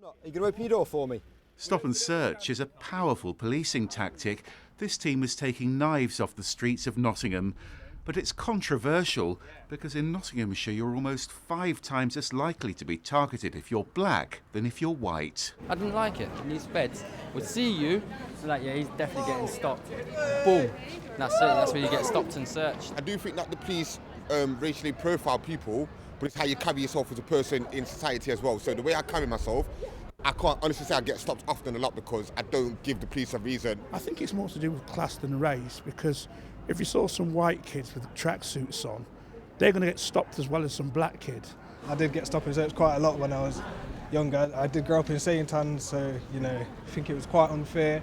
Are you going to open your door for me? Stop and search is a powerful policing tactic. This team is taking knives off the streets of Nottingham. But it's controversial because in Nottinghamshire you're almost 5 times as likely to be targeted if you're black than if you're white. I didn't like it. And these feds would see you, so like, yeah, he's definitely getting stopped. Boom. That's it. That's where you get stopped and searched. I do think that the police racially profile people, but it's how you carry yourself as a person in society as well. So the way I carry myself, I can't honestly say I get stopped often a lot because I don't give the police a reason. I think it's more to do with class than race, because if you saw some white kids with tracksuits on, they're going to get stopped as well as some black kids. I did get stopped and searched quite a lot when I was younger. I did grow up in Satan, so I think it was quite unfair,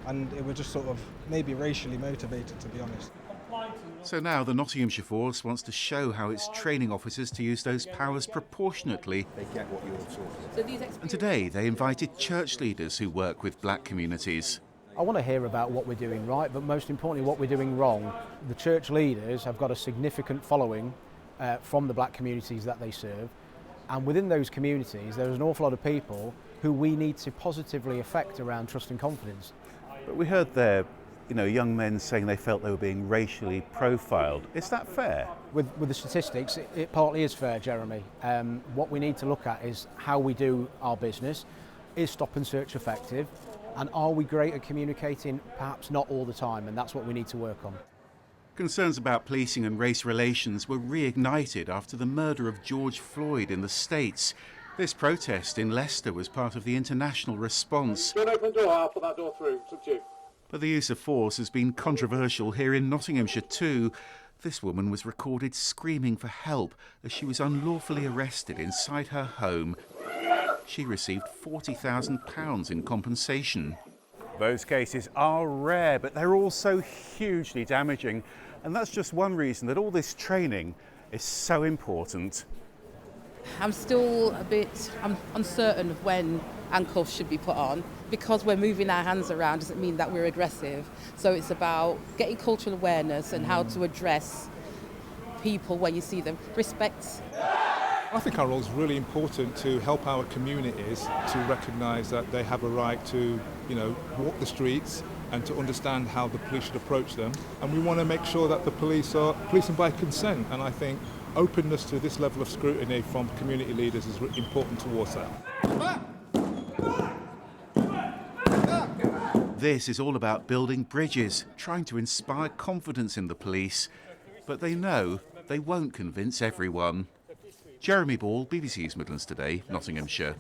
and it was just sort of maybe racially motivated, to be honest. So now the Nottinghamshire Force wants to show how it's training officers to use those powers proportionately. They get what you're talking about. And today they invited church leaders who work with black communities. I want to hear about what we're doing right, but most importantly what we're doing wrong. The church leaders have got a significant following from the black communities that they serve, and within those communities there's an awful lot of people who we need to positively affect around trust and confidence. But we heard there, young men saying they felt they were being racially profiled. Is that fair? With the statistics, it partly is fair, Jeremy. What we need to look at is how we do our business. Is stop and search effective? And are we great at communicating? Perhaps not all the time, and that's what we need to work on. Concerns about policing and race relations were reignited after the murder of George Floyd in the States. This protest in Leicester was part of the international response. Don't open the door, I'll put that door through. It's up to you. But the use of force has been controversial here in Nottinghamshire too. This woman was recorded screaming for help as she was unlawfully arrested inside her home. She received £40,000 in compensation. Those cases are rare, but they're also hugely damaging. And that's just one reason that all this training is so important. I'm still a bit uncertain of when handcuffs should be put on. Because we're moving our hands around doesn't mean that we're aggressive. So it's about getting cultural awareness and how to address people when you see them. Respect. I think our role is really important to help our communities to recognise that they have a right to, walk the streets and to understand how the police should approach them. And we want to make sure that the police are policing by consent. And I think openness to this level of scrutiny from community leaders is important towards that. This is all about building bridges, trying to inspire confidence in the police. But they know they won't convince everyone. Jeremy Ball, BBC's Midlands Today, Nottinghamshire.